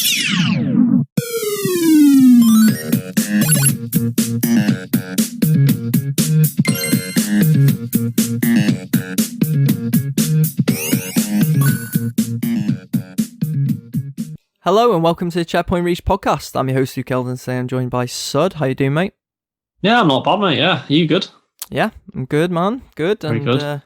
Hello and welcome to the Checkpoint Reach podcast. I'm your host, Luke Eldon. Today I'm joined by Sud. How you doing, mate? Yeah, I'm not bad, mate. Yeah, are you good? Yeah, I'm good, man. Good. Very good.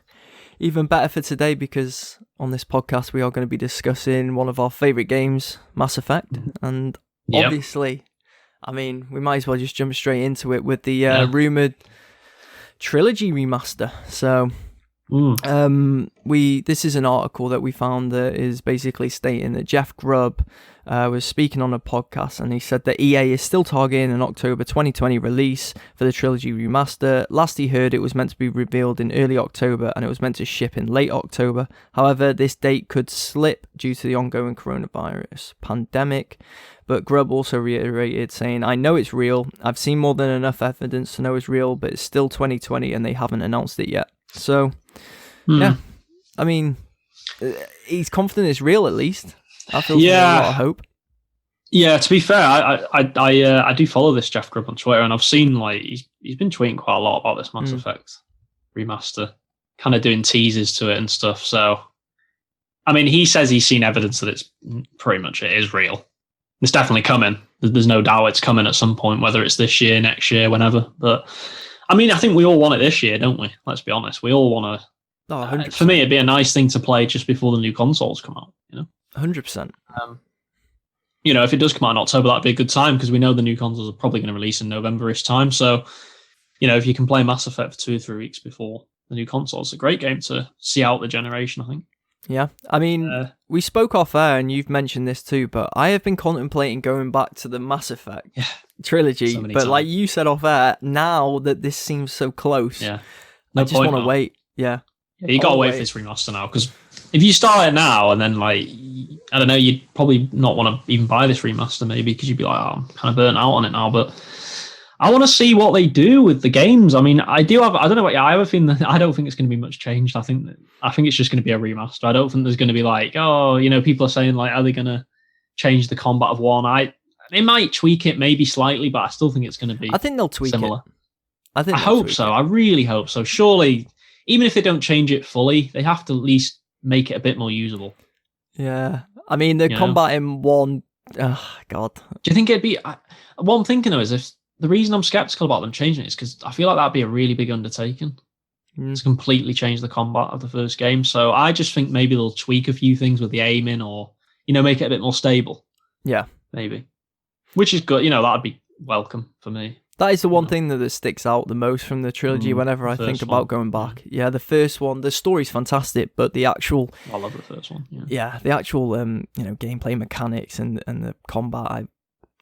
Even better for today because on this podcast we are going to be discussing one of our favourite games, Mass Effect. And obviously, I mean, we might as well just jump straight into it with the rumoured Trilogy Remaster. So... this is an article that we found that is basically stating that Jeff Grubb was speaking on a podcast, and he said that EA is still targeting an October 2020 release for the Trilogy Remaster. Last he heard, it was meant to be revealed in early October and it was meant to ship in late October. However, this date could slip due to the ongoing coronavirus pandemic. But Grubb also reiterated, saying, "I know it's real. I've seen more than enough evidence to know it's real, but it's still 2020 and they haven't announced it yet." So, yeah, I mean, he's confident it's real at least. That fills me with a lot of hope. Yeah, to be fair, I do follow this Jeff Grubb on Twitter, and I've seen he's been tweeting quite a lot about this Mass Effect remaster, kind of doing teases to it and stuff. So, I mean, he says he's seen evidence that it's pretty much it is real. It's definitely coming. There's no doubt it's coming at some point, whether it's this year, next year, whenever. But I mean, I think we all want it this year, don't we? Let's be honest. We all want to. Oh, for me, it'd be a nice thing to play just before the new consoles come out. 100%. If it does come out in October, that'd be a good time because we know the new consoles are probably going to release in November-ish time. So, if you can play Mass Effect for 2 or 3 weeks before the new console, it's a great game to see out the generation, I think. Yeah, I mean, we spoke off air and you've mentioned this too, but I have been contemplating going back to the Mass Effect trilogy. But times. Like you said off air, now that this seems so close, I just want to wait. Yeah, you got to wait for this remaster now because if you start it now and then I don't know, you'd probably not want to even buy this remaster maybe because you'd be like, oh, I'm kind of burnt out on it now. But I want to see what they do with the games. I mean, I don't know what. I have a feeling that I don't think it's going to be much changed. I think it's just going to be a remaster. I don't think there's going to be people are saying are they going to change the combat of 1? They might tweak it maybe slightly, but I still think it's going to be. I think they'll tweak similar. It. I hope so. I really hope so. Surely, even if they don't change it fully, they have to at least make it a bit more usable. Yeah, I mean the combat in 1. Oh God. Do you think it'd be? What I'm thinking though is if. The reason I'm skeptical about them changing it is because I feel like that'd be a really big undertaking to completely change the combat of the first game. So I just think maybe they'll tweak a few things with the aiming or, make it a bit more stable. Yeah. Maybe. Which is good. That'd be welcome for me. That is the one thing that sticks out the most from the trilogy whenever I think about going back. Yeah, the first one, the story's fantastic, but the actual... I love the first one. Yeah, the actual, gameplay mechanics and the combat,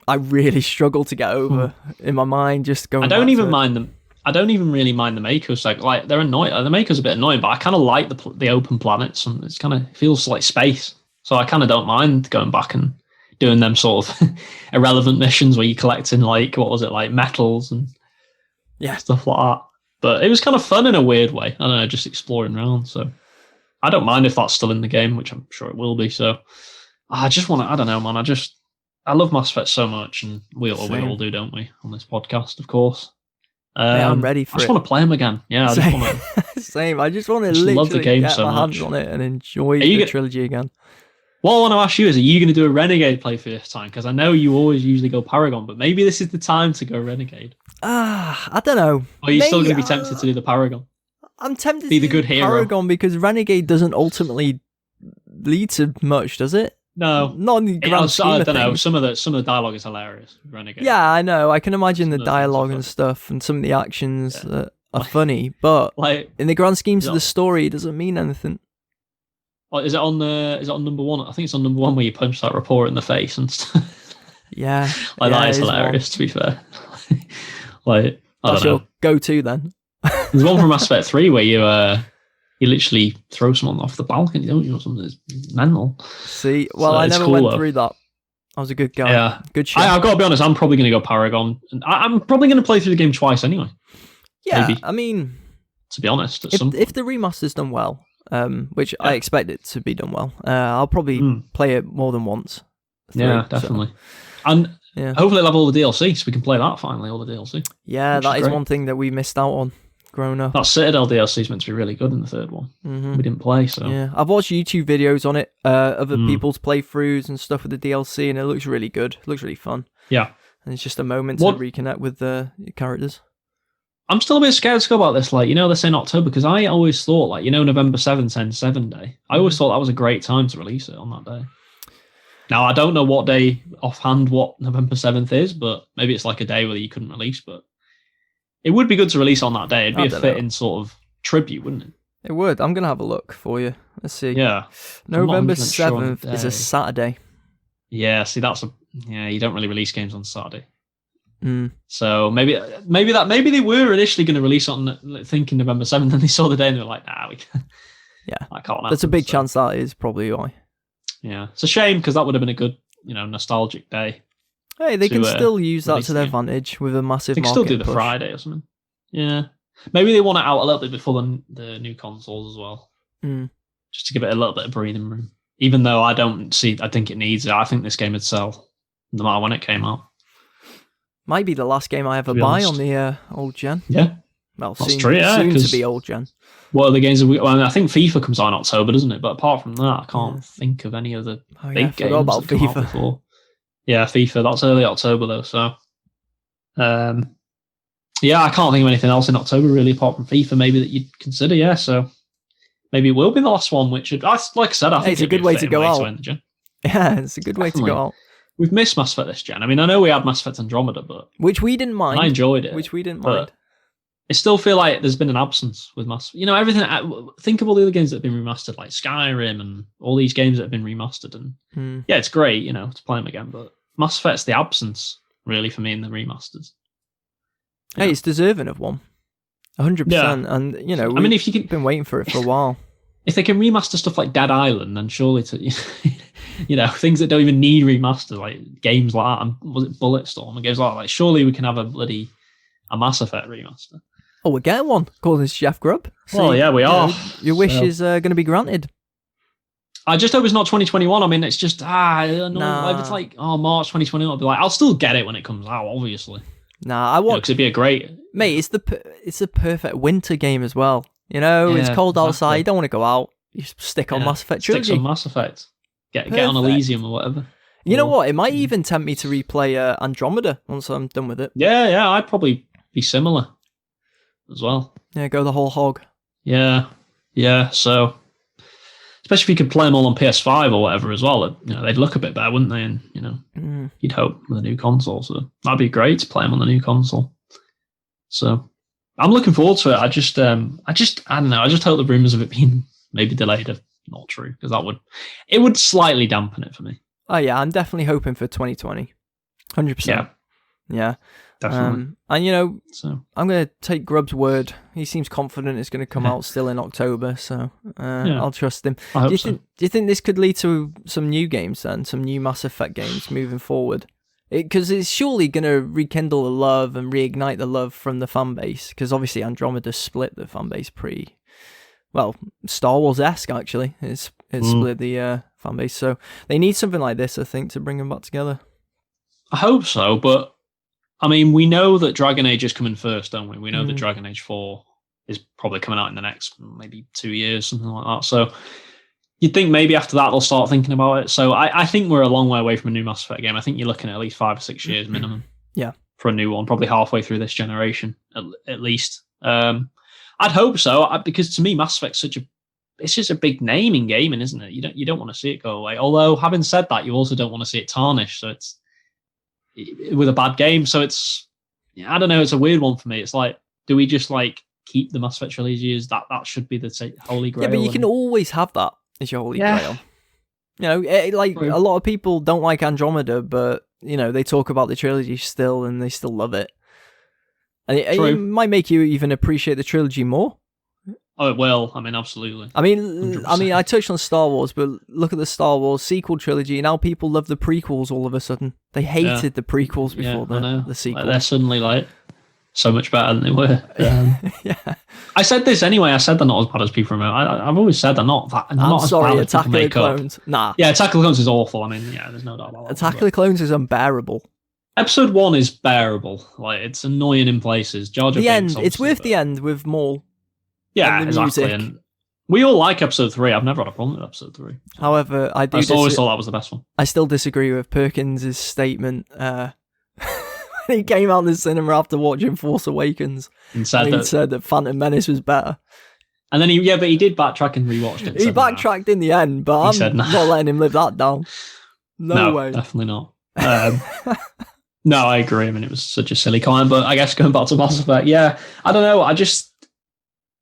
I really struggle to get over in my mind. Just going. I don't even mind them. I don't even really mind the makers. Like they're annoying. The makers are a bit annoying, but I kind of like the open planets, and it's kind of feels like space. So I kind of don't mind going back and doing them sort of irrelevant missions where you're collecting metals and stuff like that. But it was kind of fun in a weird way. I don't know, just exploring around. So I don't mind if that's still in the game, which I'm sure it will be. So I just want to. I don't know, man. I love Mass Effect so much, and we all do, don't we, on this podcast, of course. I'm ready for it. I just want to play them again. Yeah, I just want to. Same. I just want to literally love the game get so my much. hands on it and enjoy the trilogy again. What I want to ask you is, are you going to do a Renegade play for this time? Because I know you always usually go Paragon, but maybe this is the time to go Renegade. I don't know. Or are you still going to be tempted to do the Paragon? I'm tempted be to the good do hero. Paragon because Renegade doesn't ultimately lead to much, does it? No, not in the grand scheme of I don't know. things. Some of the dialogue is hilarious. Renegade. Yeah, I know. I can imagine the dialogue and stuff, and some of the actions that are funny. But in the grand schemes of the story, it doesn't mean anything. Is it on number 1? I think it's on number 1 where you punch that reporter in the face and stuff. Yeah, that is hilarious. To be fair, that's your go-to then. There's one from Mass Effect 3 where you literally throw someone off the balcony, don't you? Or something that's mental. See, well, I never went through that. I was a good guy. Yeah. Good shit. I've got to be honest, I'm probably going to go Paragon. I'm probably going to play through the game twice anyway. Yeah, maybe. I mean... To be honest, if the remaster's done well, which I expect it to be done well, I'll probably play it more than once. 3. Yeah, definitely. And hopefully they'll have all the DLC so we can play that finally, all the DLC. Yeah, that is one thing that we missed out on growing up. That Citadel DLC is meant to be really good in the third one. Mm-hmm. We didn't play, so... Yeah, I've watched YouTube videos on it, other people's playthroughs and stuff with the DLC, and it looks really good. It looks really fun. Yeah. And it's just a moment to reconnect with the characters. I'm still a bit skeptical about this, like, this in October, because I always thought, like, November 7th, 10/7 day. I always thought that was a great time to release it on that day. Now, I don't know what day offhand what November 7th is, but maybe it's like a day where you couldn't release, but it would be good to release on that day. It'd be a fitting sort of tribute, wouldn't it? It would. I'm going to have a look for you. Let's see. Yeah. November 7th is a Saturday. Yeah, see, you don't really release games on Saturday. Mm. So maybe they were initially going to release on thinking November 7th, and they saw the day and they were like, nah, we can't. Yeah. That can't happen. There's a big chance that is probably why. Yeah. It's a shame because that would have been a good, nostalgic day. Hey, they can still use that to their advantage with a massive market. They can still do the Friday or something. Yeah. Maybe they want it out a little bit before the new consoles as well. Mm. Just to give it a little bit of breathing room. Even though I think it needs it. I think this game would sell no matter when it came out. Might be the last game I ever buy on the old gen. Yeah. Well, soon to be old gen. What are the games? I think FIFA comes out in October, doesn't it? But apart from that, I can't think of any other big games. About FIFA. Yeah, FIFA. That's early October though. So, I can't think of anything else in October really apart from FIFA. Maybe that you'd consider. Yeah, so maybe it will be the last one. Which, like I said, I think it's a good way to go out. Yeah, it's a good way to go out. We've missed Mass Effect this gen. I mean, I know we had Mass Effect Andromeda, but which we didn't mind. I enjoyed it. Which we didn't mind. I still feel like there's been an absence with everything. Think of all the other games that have been remastered, like Skyrim and all these games that have been remastered. And yeah, it's great, to play them again. But Mass Effect's the absence, really, for me in the remasters. Hey, it's deserving of one, 100%. Yeah. And I mean, if you can, been waiting for it for a while. If they can remaster stuff like Dead Island, then surely things that don't even need remaster, like games like that, and was it Bulletstorm and games like that, like surely we can have a Mass Effect remaster. Oh, we're getting one, calling this Chef Grub. Well, yeah, we are. Your wish is going to be granted. I just hope it's not 2021. I mean, it's just, if it's like, March 2021, I'll be like, I'll still get it when it comes out, obviously. Nah, I want... Because it'd be a great... Mate, it's a perfect winter game as well. It's cold outside, you don't want to go out. You stick on Mass Effect Trilogy. Stick on Mass Effect. Get on Elysium or whatever. You know what? It might even tempt me to replay Andromeda once I'm done with it. Yeah, I'd probably be similar as well. Yeah, go the whole hog. Yeah. So, especially if you could play them all on PS5 or whatever as well, they'd look a bit better, wouldn't they? And you'd hope with a new console. So that'd be great to play them on the new console. So I'm looking forward to it. I don't know. I just hope the rumors of it being maybe delayed are not true because it would slightly dampen it for me. Oh yeah, I'm definitely hoping for 2020, 100%. Yeah, definitely. And I'm gonna take Grub's word. He seems confident it's gonna come out still in October, so I'll trust him. I hope do you think this could lead to some new games then, some new Mass Effect games moving forward? Because it's surely going to rekindle the love and reignite the love from the fan base. Because obviously Andromeda split the fan base Star Wars-esque actually. It split the fan base. So they need something like this, I think, to bring them back together. I hope so, but I mean, we know that Dragon Age is coming first, don't we? We know that Dragon Age 4 is probably coming out in the next maybe 2 years, something like that. So you'd think maybe after that they'll start thinking about it. So I think we're a long way away from a new Mass Effect game. I think you're looking at least 5 or 6 years minimum. Yeah. For a new one, probably halfway through this generation, at least. I'd hope so, because to me, Mass Effect's it's just a big name in gaming, isn't it? You don't want to see it go away. Although, having said that, you also don't want to see it tarnished. So it's with a bad game. So I don't know. It's a weird one for me. It's like, do we just keep the Mass Effect trilogy as that should be the holy grail? Yeah, but you can always have that. Is your holy grail. A lot of people don't like Andromeda, but they talk about the trilogy still, and they still love it. And it might make you even appreciate the trilogy more. Oh, it will. I mean, absolutely. 100%. I touched on Star Wars, but look at the Star Wars sequel trilogy. Now people love the prequels all of a sudden. They hated the prequels before the sequels. They're suddenly so much better than they were. Yeah. I said this anyway. I said they're not as bad as people remember. I've always said they're not that. I'm sorry, as bad as Attack of the Clones. Nah. Yeah, Attack of the Clones is awful. I mean, yeah, there's no doubt about that. Attack of the Clones is unbearable. Episode 1 is bearable. Like, it's annoying in places. Jar Jar the Binks, end. It's worth the end with Maul. Yeah, and the exactly. music. And we all like episode 3. I've never had a problem with episode 3. However, I always thought that was the best one. I still disagree with Perkins' statement. He came out in the cinema after watching Force Awakens And said that Phantom Menace was better. And then he did backtrack and rewatched it. He backtracked in the end, but I'm not letting him live that down. No way. Definitely not. No, I agree. I mean, it was such a silly comment, but I guess going back to Mass Effect, yeah, I don't know. Do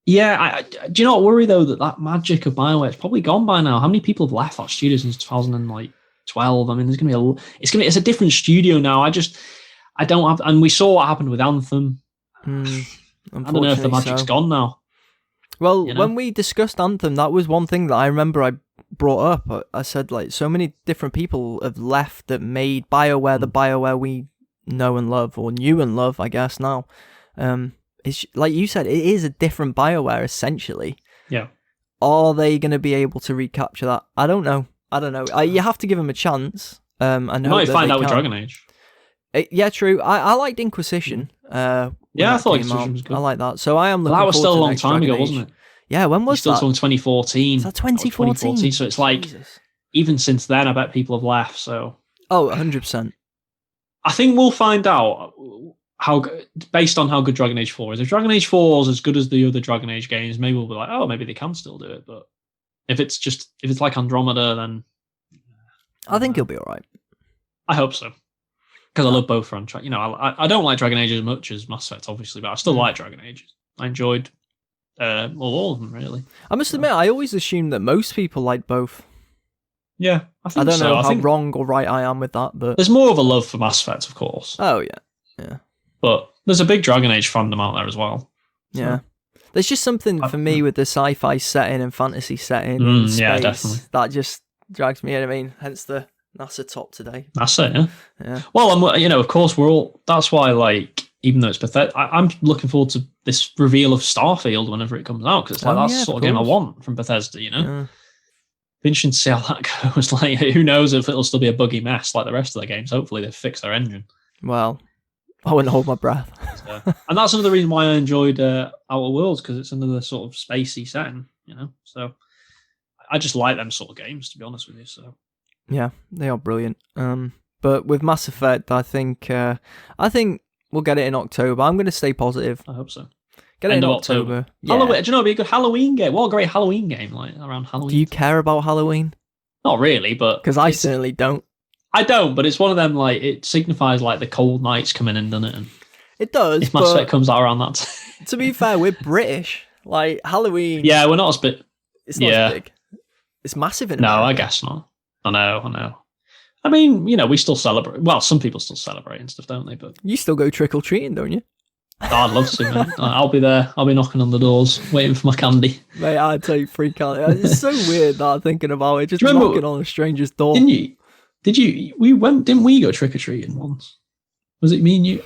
you not worry though that magic of BioWare is probably gone by now? How many people have left that studio since 2012? I mean, it's a different studio now. I don't have, and we saw what happened with Anthem. I don't know if the magic's gone now. Well, when we discussed Anthem, that was one thing that I remember I brought up. I said, like, so many different people have left that made BioWare the BioWare we know and love, or knew and love, I guess, now. It's like you said, it is a different BioWare, essentially. Yeah. Are they going to be able to recapture that? I don't know. You have to give them a chance. I know you might find out with Dragon Age. Yeah, true. I liked Inquisition. I thought Inquisition was good. I like that. So I am looking that was forward still a to long next time Dragon ago, Age. wasn't it? Yeah, when was that? Still 2014. Is that 2014? So it's like, even since then, I bet people have left. So 100%. I think we'll find out based on how good Dragon Age 4 is. If Dragon Age 4 is as good as the other Dragon Age games, maybe we'll be like, oh, maybe they can still do it. But if it's like Andromeda, then I think it'll be all right. I hope so. Because I love both franchises. You know, I don't like Dragon Age as much as Mass Effect, obviously, but I still like Dragon Age. I enjoyed all of them, really. I must admit, I always assumed that most people liked both. Yeah, I don't know how wrong or right I am with that, but there's more of a love for Mass Effect, of course. Oh yeah. But there's a big Dragon Age fandom out there as well. So. Yeah, there's just something for me with the sci-fi setting and fantasy setting in space definitely. that just drags me in. I mean, hence the NASA top today. That's it, yeah. Yeah. Well, of course, that's why, like, even though it's pathetic, I'm looking forward to this reveal of Starfield whenever it comes out, because it's like, that's the sort of game I want from Bethesda, you know? Yeah. Be interesting to see how that goes. Like, who knows if it'll still be a buggy mess like the rest of the games. Hopefully they've fixed their engine. Well, I wouldn't hold my breath. And that's another reason why I enjoyed Outer Worlds, because it's another sort of spacey setting, you know? So I just like them sort of games, to be honest with you, so... Yeah, they are brilliant. But with Mass Effect, I think we'll get it in October. I'm going to stay positive. I hope so. Get it in October. Yeah. Halloween, do you know, it'd be a good Halloween game. What a great Halloween game, like, around Halloween. Do you care about Halloween? Not really, but... Because I certainly don't. I don't, but it's one of them, like, it signifies, like, the cold nights coming in, doesn't it? And it does, if Mass Effect comes out around that time. To be fair, we're British. Like, Halloween... Yeah, we're not as big. It's not as big. It's massive in America. No, I guess not. I know. I mean, you know, we still celebrate. Well, some people still celebrate and stuff, don't they? But you still go trick-or-treating, don't you? I'd love to, man. I'll be there. I'll be knocking on the doors, waiting for my candy. Mate, I'd take free candy. It's so weird that I'm thinking about it. Just knocking on a stranger's door. Didn't you? Didn't we go trick-or-treating once? Was it me and you?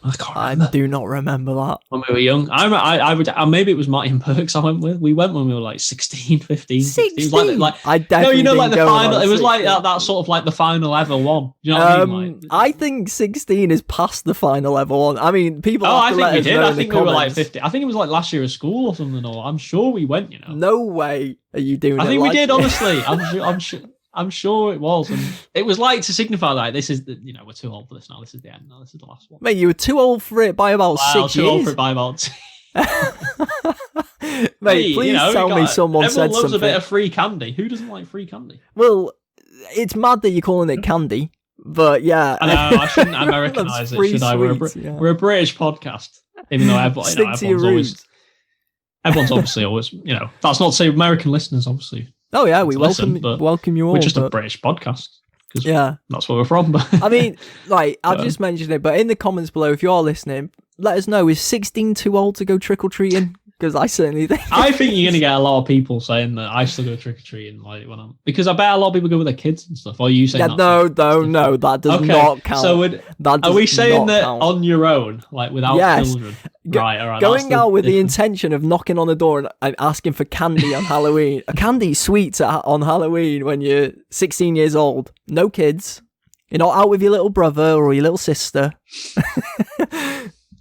I can't remember. I do not remember that. When we were young. I would, maybe it was Marty and Perks I went with. We went when we were like 16, 15. 16? Like, I definitely no, like the final. It was 16. like that sort of like the final ever one. You know what I mean? Like, I think 16 is past the final ever one. I mean, people have to let us know in the comments. I think we were like 50. I think it was like last year of school or something. Or I'm sure we went, you know. No way are you doing it. I think we did, it. honestly. I'm sure it was, and it was like to signify like this is we're too old for this now. This is the end. Now this is the last one. Mate, you were too old for it by about 6 years. Too old for it by about. Mate, please tell me someone said something. Everyone loves a bit of free candy. Who doesn't like free candy? Well, it's mad that you're calling it candy, but yeah. I know. I shouldn't Americanise it, should I? We're a British podcast, even though everyone's obviously always, that's not to say American listeners, obviously. Oh yeah, we welcome you all. We're just a British podcast. Yeah, that's where we're from. But I mean, like, I've just mentioned it, but in the comments below, if you are listening, let us know, is 16 too old to go trick-or-treating? Because I certainly think... I think you're going to get a lot of people saying that I still go trick-or-treating, like, because I bet a lot of people go with their kids and stuff. Or you saying no, that does not count. That Are we does saying not that count. on your own, like without Yes. children? Right, all right. Going out with the intention of knocking on the door and asking for candy on Halloween. A candy sweets on Halloween when you're 16 years old. No kids. You're not out with your little brother or your little sister.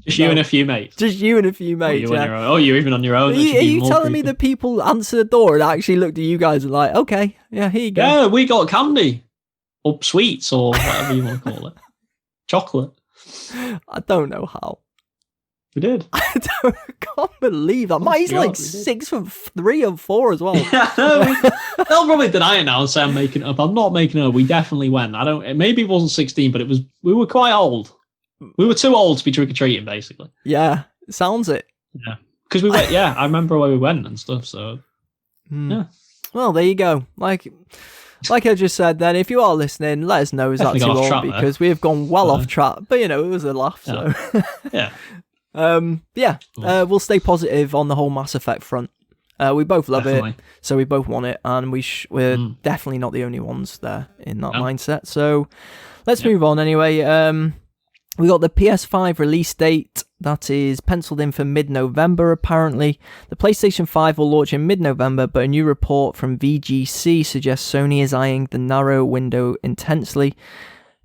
Just you and a few mates. Just you and a few mates. You're even on your own. Are you telling me that people answer the door and actually looked at you guys and like, okay, yeah, here you go. Yeah, we got candy. Or sweets or whatever you want to call it. Chocolate. I don't know how. We did. I can't believe that. He's like 6'3" and 4 as well. Yeah, they'll probably deny it now and say I'm making it up. I'm not making it up. We definitely went. Maybe it wasn't 16, but we were quite old. We were too old to be trick-or-treating, basically. Yeah, sounds it. Yeah. Because we went, I remember where we went and stuff, so yeah. Well, there you go. Like I just said then, if you are listening, let us know. Is that too old? Because we have gone well off track. But, it was a laugh, so... Yeah. We'll stay positive on the whole Mass Effect front. We both love it, so we both want it, and we're definitely not the only ones there in that mindset. So let's move on anyway. We got the PS5 release date that is penciled in for mid-November, apparently. The PlayStation 5 will launch in mid-November, but a new report from VGC suggests Sony is eyeing the narrow window intensely.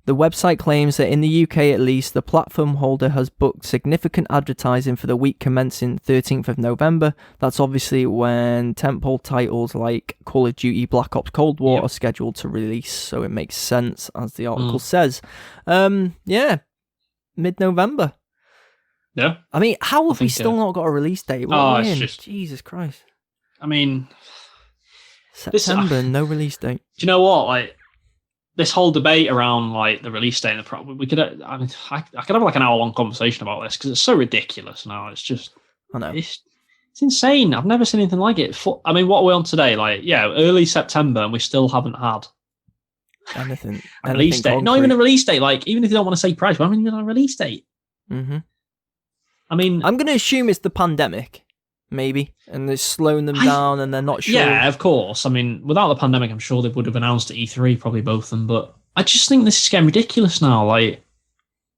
The website claims that in the UK at least, the platform holder has booked significant advertising for the week commencing 13th of November. That's obviously when tentpole titles like Call of Duty Black Ops Cold War are scheduled to release, so it makes sense, as the article says. Mid-November. Yeah. I mean, how have we still not got a release date? It's just... Jesus Christ. I mean... September, no release date. Do you know what? Like, this whole debate around like the release date and we could, I could have like an hour-long conversation about this because it's so ridiculous now. It's just... I know. It's insane. I've never seen anything like it. I mean, what are we on today? Like, early September and we still haven't had... Anything release date. Concrete. Not even a release date. Like, even if you don't want to say price, we haven't even had a release date. Mm-hmm. I mean, I'm going to assume it's the pandemic, maybe, and they're slowing them down, and they're not sure. Yeah, of course. I mean, without the pandemic, I'm sure they would have announced at E3, probably both of them. But I just think this is getting ridiculous now. Like,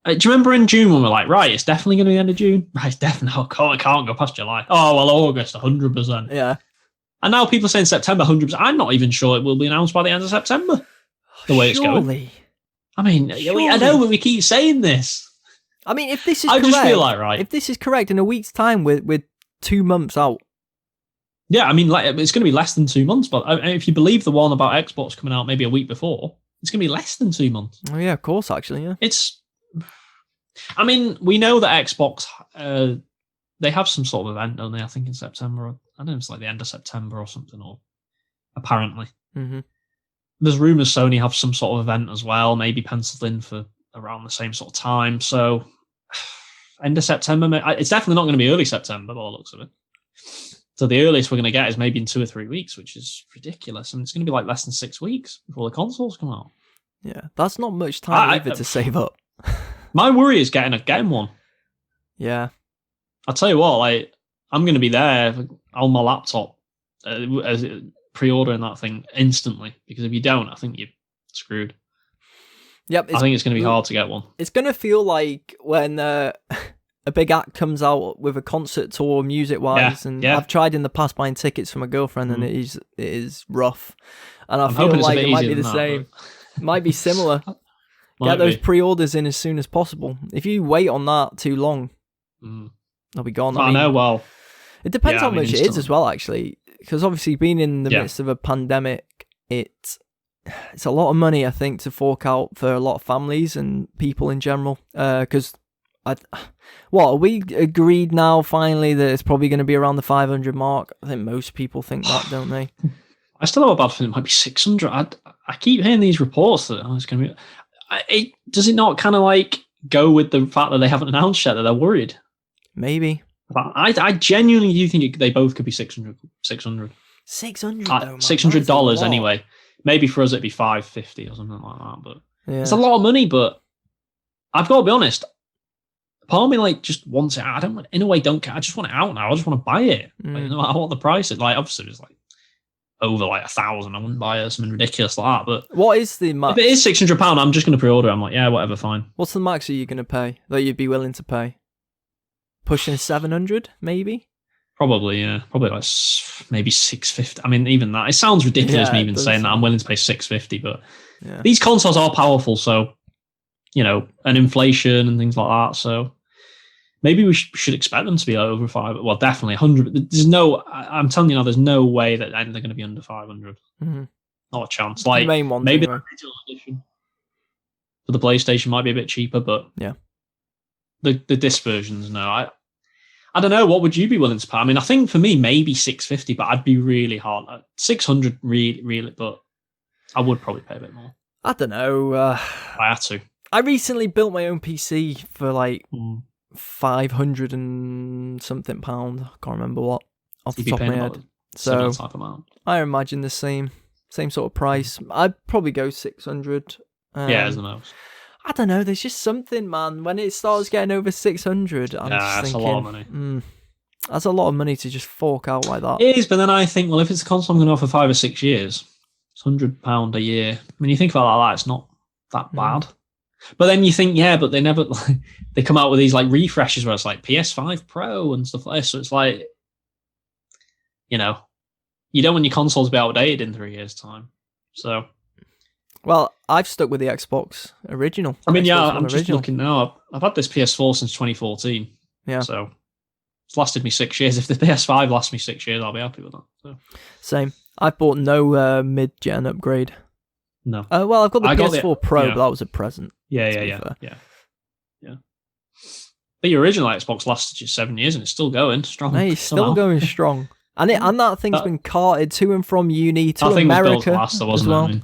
do you remember in June when we're like, right, it's definitely going to be the end of June? Right, it's definitely. It can't go past July. Oh well, August, 100%. Yeah. And now people are saying September, 100%. I'm not even sure it will be announced by the end of September. The way it's going. I mean, I know, but we keep saying this. I mean, if this is correct, just feel like, right. If this is correct, in a week's time, we're 2 months out. Yeah, I mean, like it's going to be less than 2 months. But if you believe the one about Xbox coming out maybe a week before, it's going to be less than 2 months. Oh yeah, of course, actually, yeah. I mean, we know that Xbox, they have some sort of event, don't they? I think in September. I don't know if it's like the end of September or something, or apparently. Mm-hmm. There's rumours Sony have some sort of event as well, maybe penciled in for around the same sort of time. So, end of September, it's definitely not going to be early September by the looks of it. So the earliest we're going to get is maybe in 2 or 3 weeks, which is ridiculous. And it's going to be like less than 6 weeks before the consoles come out. Yeah, that's not much time either to save up. My worry is getting one. Yeah. I'll tell you what, like I'm going to be there on my laptop pre-ordering that thing instantly, because if you don't, I think you're screwed. Yep, I think it's going to be hard to get one. It's going to feel like when a big act comes out with a concert tour, music-wise, I've tried in the past buying tickets for my girlfriend, and it is rough. And I feel like it might be the same. It might be similar. Get those pre-orders in as soon as possible. If you wait on that too long, they'll be gone. I know, well... It depends how much it is as well, actually. Because obviously, being in the midst of a pandemic, it's a lot of money, I think, to fork out for a lot of families and people in general. Because, are we agreed now, finally, that it's probably going to be around the 500 mark? I think most people think that, don't they? I still have a bad feeling it might be 600. I keep hearing these reports that it's going to be... does it not kind of like go with the fact that they haven't announced yet that they're worried? Maybe. But I genuinely do think they both could be 600. 600 though, $600 anyway. Maybe for us it'd be $550 or something like that. But it's a lot of money. But I've got to be honest. Part of me like just wants it out. I don't care. I just want it out now. I just want to buy it. Like, no matter what the price is. Like obviously it's like over like 1,000, I wouldn't buy it, something ridiculous like that. But what is the max? If it is £600, I'm just going to pre-order. I'm like, yeah, whatever, fine. What's the max are you going to pay that you'd be willing to pay? Pushing 700, maybe. Probably, yeah. Probably like maybe 650. I mean, even that. It sounds ridiculous me even saying that. I'm willing to pay 650, but these consoles are powerful, so, and inflation and things like that. So maybe we should expect them to be over 5. Well, definitely 100. I'm telling you now, there's no way that they're going to be under 500. Mm-hmm. Not a chance. Like, main ones, maybe anyway. the digital edition for the PlayStation might be a bit cheaper, but the disc versions, no. I don't know. What would you be willing to pay? I mean, I think for me, maybe 650, but I'd be really hard. 600, really, but I would probably pay a bit more. I don't know. I had to. I recently built my own PC for like 500 and something pound. I can't remember what off the top of my head. So I imagine the same sort of price. I'd probably go 600. As the most. I don't know. There's just something, man. When it starts getting over 600, I'm just thinking, that's a lot of money. That's a lot of money to just fork out like that. It is, but then I think, well, if it's a console I'm going to offer 5 or 6 years, it's £100 a year. When you think about it like that, it's not that bad. But then you think, but they never they come out with these like refreshes where it's like PS5 Pro and stuff like this. So it's like, you don't want your consoles to be outdated in 3 years' time. So. Well, I've stuck with the Xbox original. I mean, I'm just looking now. I've had this PS4 since 2014. Yeah. So it's lasted me 6 years. If the PS5 lasts me 6 years, I'll be happy with that. So. Same. I bought no mid-gen upgrade. No. Well, I've got the PS4 Pro, but that was a present. Yeah. But your original Xbox lasted you 7 years and it's still going strong. Hey, it's still going strong. And that thing's been carted to and from uni to America was built to last, though, wasn't it? I mean,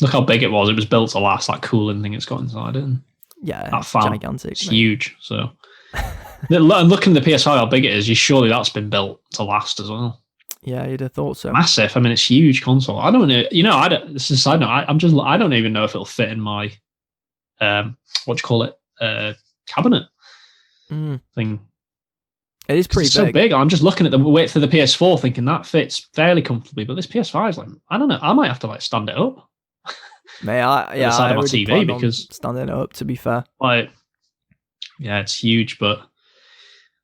look how big it was. It was built to last, that cooling thing it's got inside it. Yeah, that fan, gigantic. It's huge. So, and looking at the PS5, how big it is, surely that's been built to last as well. Yeah, you'd have thought so. Massive. I mean, it's a huge console. I don't know. This is a side note. I don't even know if it'll fit in my, cabinet thing. It is pretty big. So big. I'm just looking at the width of the PS4 thinking that fits fairly comfortably, but this PS5 is like, I don't know. I might have to stand it up. I side of my TV because standing it up, to be fair. It's huge, but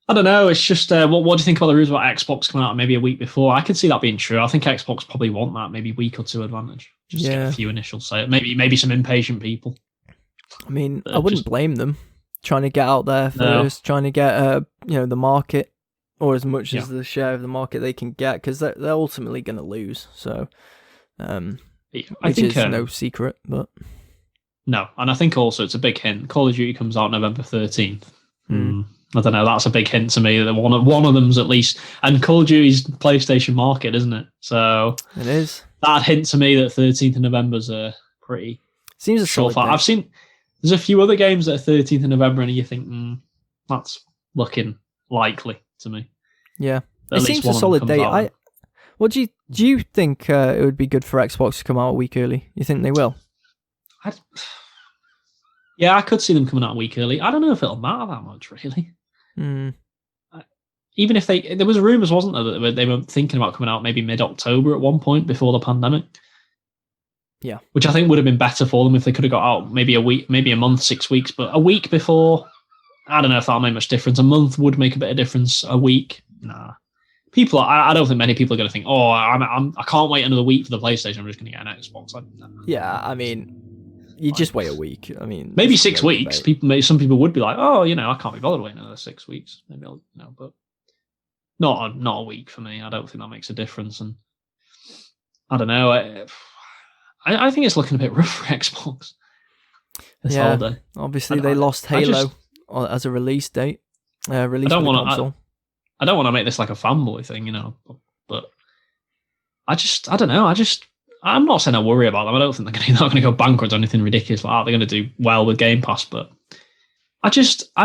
I don't know. It's just what do you think about the rules about Xbox coming out maybe a week before? I could see that being true. I think Xbox probably want that maybe week or two advantage. Just get a few initial sales. Maybe some impatient people. I mean, I wouldn't blame them trying to get out there first, trying to get the market or as much as the share of the market they can get, because they're ultimately going to lose. So, I think it's no secret, but no, and I think also it's a big hint. Call of Duty comes out November 13th. I don't know. That's a big hint to me that one of them's at least, and Call of Duty's PlayStation market, isn't it? So it is. That hint to me that 13th of November's a pretty seems a short. I've seen there's a few other games that are 13th of November, and you think that's looking likely to me. Yeah, it seems a solid date. What do you think it would be good for Xbox to come out a week early? You think they will? Yeah, I could see them coming out a week early. I don't know if it'll matter that much, really. Even if there was rumours, wasn't there, that they were thinking about coming out maybe mid-October at one point before the pandemic. Yeah, which I think would have been better for them if they could have got out maybe a week, maybe a month, 6 weeks, but a week before. I don't know if that'll make much difference. A month would make a bit of difference. A week, nah. I don't think many people are going to think, I can't wait another week for the PlayStation. I'm just going to get an Xbox. Yeah, I mean, you just wait a week. I mean, maybe 6 weeks. Some people would be like, I can't be bothered waiting another 6 weeks. Maybe I'll, but not a week for me. I don't think that makes a difference. And I don't know. I think it's looking a bit rough for Xbox this holiday. Obviously, they lost Halo as a release date. Release console. I don't want to make this like a fanboy thing, but I don't know. I'm not saying I worry about them. I don't think they're not going to go bankrupt or anything ridiculous like that. They're going to do well with Game Pass, but I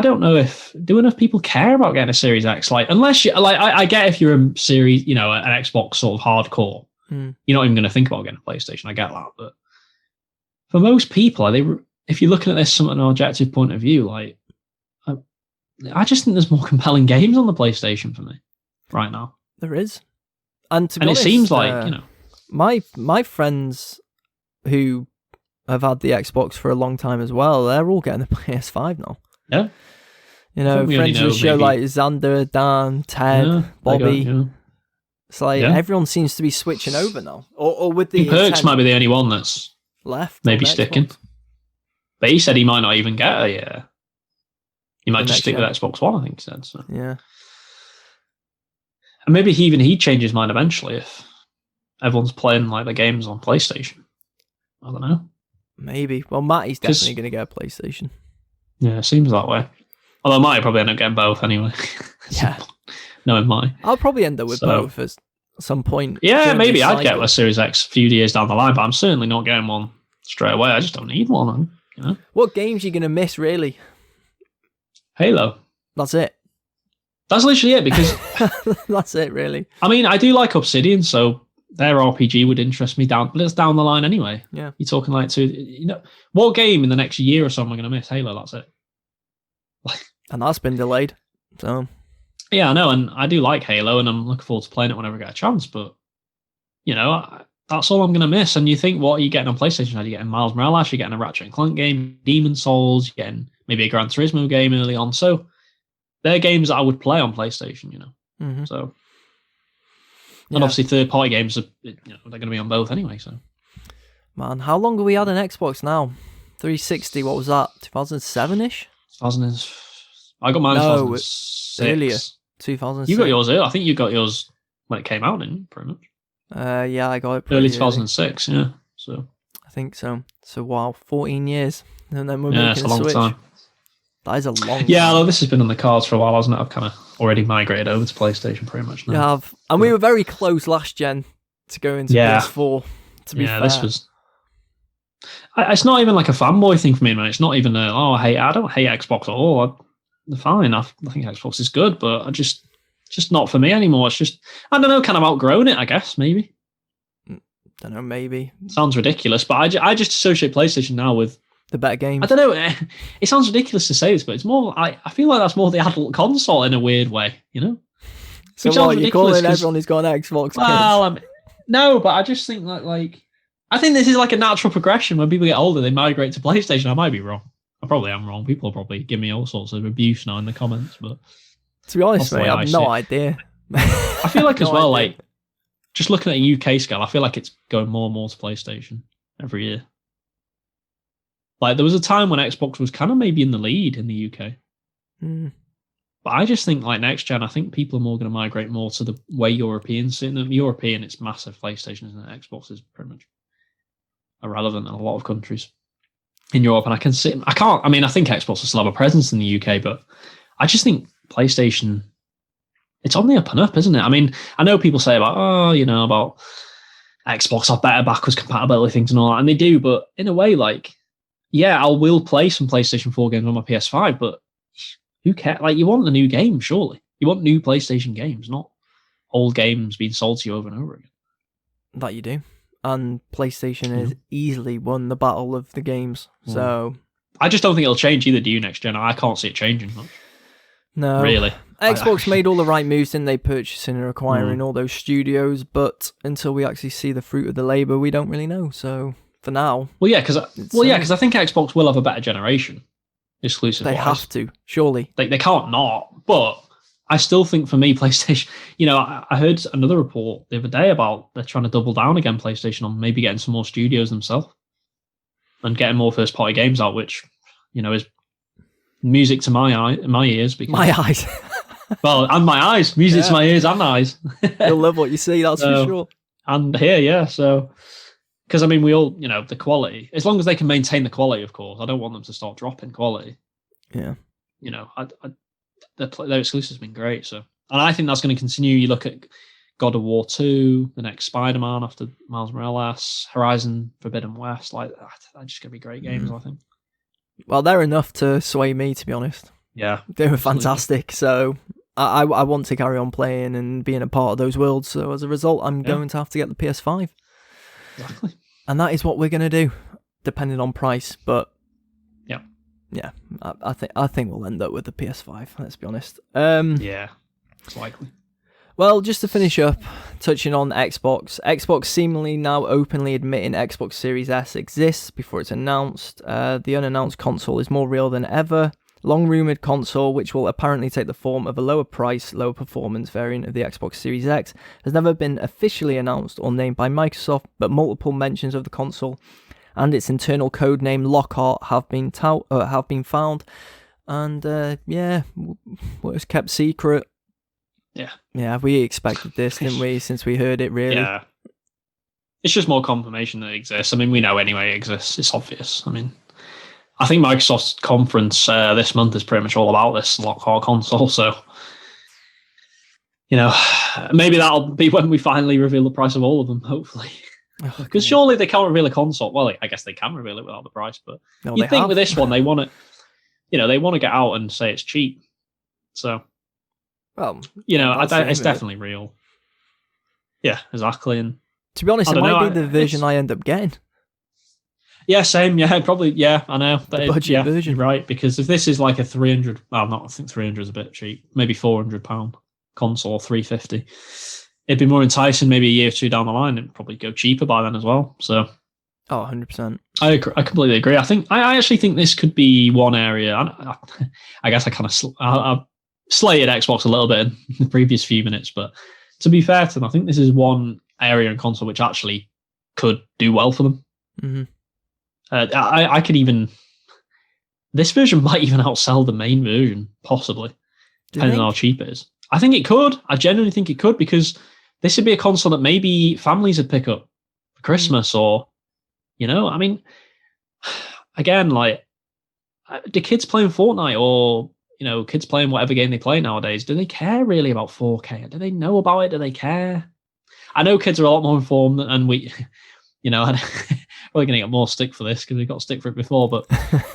don't know do enough people care about getting a Series X? Like, unless you I get if you're a series, an Xbox sort of hardcore, you're not even going to think about getting a PlayStation. I get that, but for most people, if you're looking at this from an objective point of view, like, I just think there's more compelling games on the PlayStation for me right now. There is, and to be honest, it seems like My friends who have had the Xbox for a long time as well, they're all getting the PS5 now. Yeah. You know, friends of the show like Xander, Dan, Ted, Bobby. It's like everyone seems to be switching over now. Or with the Perks might be the only one that's left, maybe sticking. But he said he might not even get a. He might just stick with Xbox One, I think he said. So. Yeah. And maybe he'd change his mind eventually if everyone's playing like the games on PlayStation. I don't know. Maybe. Well, Matty's definitely going to get a PlayStation. Yeah, it seems that way. Although Matty probably end up getting both anyway. Yeah. Knowing Matty. I'll probably end up with both at some point. Yeah, maybe I'd get a Series X a few years down the line, but I'm certainly not getting one straight away. I just don't need one. You know? What games are you going to miss, really? Halo. That's it. That's literally it, because... That's it, really. I mean, I do like Obsidian, so their RPG would interest me down the line anyway. Yeah. You're talking like what game in the next year or so am I going to miss? Halo, that's it. And that's been delayed, so... Yeah, I know, and I do like Halo, and I'm looking forward to playing it whenever I get a chance, but, that's all I'm going to miss. And you think, what are you getting on PlayStation? Are you getting Miles Morales? You're getting a Ratchet & Clank game, Demon Souls, you're getting maybe a Gran Turismo game early on. So they're games that I would play on PlayStation, Mm-hmm. So, and obviously third-party games, they're going to be on both anyway, so. Man, how long have we had an Xbox now? 360, what was that? 2007-ish? I got mine in 2006. Earlier. 2006. You got yours early. I think you got yours when it came out, didn't you, pretty much? Yeah, I got it early 2006, yeah. So I think so. So, wow, 14 years. And then we're making it's a long Switch. Time. That is a long Yeah, time. although this has been on the cards for a while, hasn't it? I've kind of already migrated over to PlayStation pretty much now. You have. And we were very close last gen to go into PS4, to be fair. This was... It's not even like a fanboy thing for me, man. It's not even I don't hate Xbox at all. Fine, I think Xbox is good, but just not for me anymore. It's just, I don't know, kind of outgrown it, I guess, maybe. Don't know, maybe. Sounds ridiculous, but I just associate PlayStation now with the better games. I don't know, it sounds ridiculous to say this, but it's more, I feel like that's more the adult console in a weird way, So what, you're calling everyone who's got an Xbox? Well, no, but I just think like, I think this is like a natural progression. When people get older, they migrate to PlayStation. I might be wrong. I probably am wrong. People will probably give me all sorts of abuse now in the comments, but to be honest, mate, I have no idea. I feel like as well, like just looking at a UK scale, I feel like it's going more and more to PlayStation every year. Like there was a time when Xbox was kind of maybe in the lead in the UK, but I just think like next gen, I think people are more going to migrate more to the way Europeans see them. European, it's massive. PlayStation, isn't it? Xbox is pretty much irrelevant in a lot of countries in Europe, and I think Xbox will still have a presence in the UK, but I just think PlayStation, it's on the up and up, isn't it? I mean, I know people say about Xbox have better backwards compatibility things and all that, and they do, but in a way, like, yeah, I will play some PlayStation 4 games on my PS5, but who cares? Like, you want the new game, surely. You want new PlayStation games, not old games being sold to you over and over again. That you do. And PlayStation has easily won the battle of the games. So I just don't think it'll change either, do you, next gen? I can't see it changing much. No. Really. Xbox made all the right moves, didn't they, purchasing and acquiring all those studios, but until we actually see the fruit of the labour, we don't really know. So for now... Well, yeah, because I think Xbox will have a better generation, exclusive-wise. They have to, surely. They can't not, but... I still think for me, PlayStation, I heard another report the other day about they're trying to double down again, PlayStation, on maybe getting some more studios themselves and getting more first party games out, which, is music to my ears. Because, my eyes. Well, and my eyes. Music to my ears and eyes. You'll love what you see, that's for sure. And here, yeah. So, because I mean, we all, the quality, as long as they can maintain the quality, of course. I don't want them to start dropping quality. Yeah. Their exclusives have been great, so, and I think that's going to continue. You look at God of War 2, the next Spider-Man after Miles Morales, Horizon Forbidden West, like that's just going to be great games, I think. Well, they're enough to sway me, to be honest. Yeah, they were fantastic. So I want to carry on playing and being a part of those worlds. So as a result, I'm going to have to get the PS5. Exactly, and that is what we're going to do, depending on price, but. Yeah, I think we'll end up with the PS5. Let's be honest. Yeah, it's likely. Well, just to finish up, touching on Xbox seemingly now openly admitting Xbox Series S exists before it's announced. The unannounced console is more real than ever. Long-rumoured console, which will apparently take the form of a lower price, lower performance variant of the Xbox Series X, has never been officially announced or named by Microsoft, but multiple mentions of the console and its internal code name Lockhart have been found. And was kept secret. Yeah, we expected this, didn't we, since we heard it, really? Yeah. It's just more confirmation that it exists. I mean, we know anyway it exists. It's obvious. I mean, I think Microsoft's conference this month is pretty much all about this Lockhart console, so, maybe that'll be when we finally reveal the price of all of them, hopefully. Because surely they can't reveal a console. Well, I guess they can reveal it without the price, but you'd think with this one, they want to, they want to get out and say it's cheap. So... Well, it's definitely real. Yeah, exactly. And to be honest, it might be the version I end up getting. Yeah, same. Yeah, probably. Yeah, I know. The budget version. You're right, because if this is like a 300, I think 300 is a bit cheap. Maybe £400 console, 350. It'd be more enticing maybe a year or two down the line. It'd probably go cheaper by then as well. So. Oh, 100%. I agree. I completely agree. I actually think this could be one area. I guess I kind of slated Xbox a little bit in the previous few minutes, but to be fair to them, I think this is one area in console which actually could do well for them. Mm-hmm. I could even... This version might even outsell the main version, possibly, depending on how cheap it is. I think it could. I genuinely think it could, because this would be a console that maybe families would pick up for Christmas or, I mean, again, like, do kids playing Fortnite or... kids playing whatever game they play nowadays, do they care really about 4K? Do they know about it? Do they care? I know kids are a lot more informed, and we, we're going to get more stick for this because we got stick for it before, but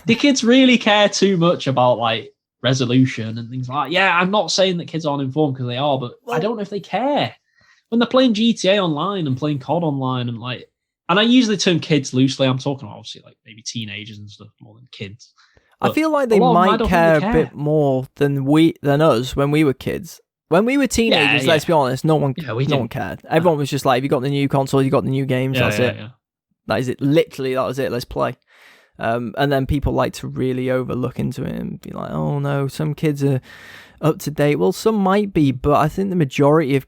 do kids really care too much about like resolution and things like that? Yeah, I'm not saying that kids aren't informed, because they are, but I don't know if they care. When they're playing GTA online and playing COD online and I use the term kids loosely, I'm talking about obviously like maybe teenagers and stuff more than kids. I feel like they might care a bit more than us when we were kids. When we were teenagers, let's be honest, no one cared. Everyone was just like, if you got the new console, you got the new games, that's it. Yeah. That is it. Literally, that was it. Let's play. And then people like to really overlook into it and be like, oh no, some kids are up to date. Well, some might be, but I think the majority of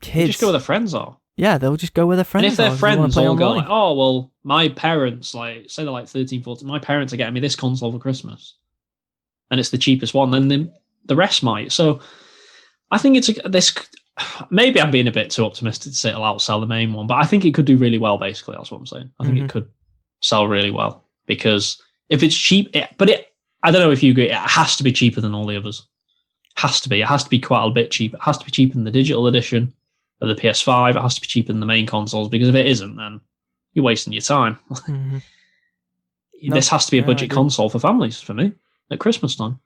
kids... just go where their friends are. Yeah, they'll just go where their friends are. And if their friends all go like, oh, well, my parents, like, say they're like 13, 14, my parents are getting me this console for Christmas, and it's the cheapest one, then the rest might. So I think this. Maybe I'm being a bit too optimistic to say it'll outsell the main one, but I think it could do really well, basically. That's what I'm saying. I think it could sell really well, because if it's cheap, I don't know if you agree, it has to be cheaper than all the others. Has to be. It has to be quite a bit cheaper. It has to be cheaper than the digital edition of the PS5. It has to be cheaper than the main consoles, because if it isn't, then you're wasting your time. This has to be a budget console for families, for me, at Christmas time.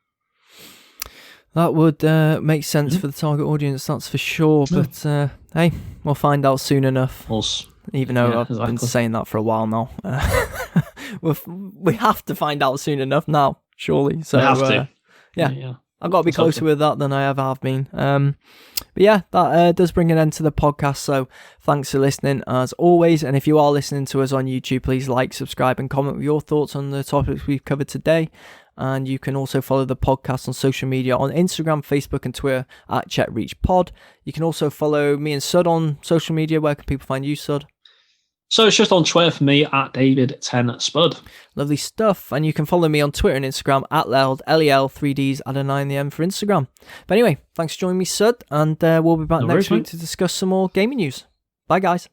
That would make sense for the target audience, that's for sure. But hey, we'll find out soon enough. Even though I've been saying that for a while now. We have to find out soon enough now, surely. So, we have to. Yeah. I've got to be closer with that than I ever have been. But yeah, that does bring an end to the podcast. So thanks for listening as always. And if you are listening to us on YouTube, please like, subscribe and comment with your thoughts on the topics we've covered today. And you can also follow the podcast on social media on Instagram, Facebook and Twitter at CheckReachPod. You can also follow me and Sud on social media. Where can people find you, Sud? So it's just on Twitter for me at David10Spud. Lovely stuff. And you can follow me on Twitter and Instagram at LEL3Ds add a 9am for Instagram. But anyway, thanks for joining me, Sud. And we'll be back next week to discuss some more gaming news. Bye, guys.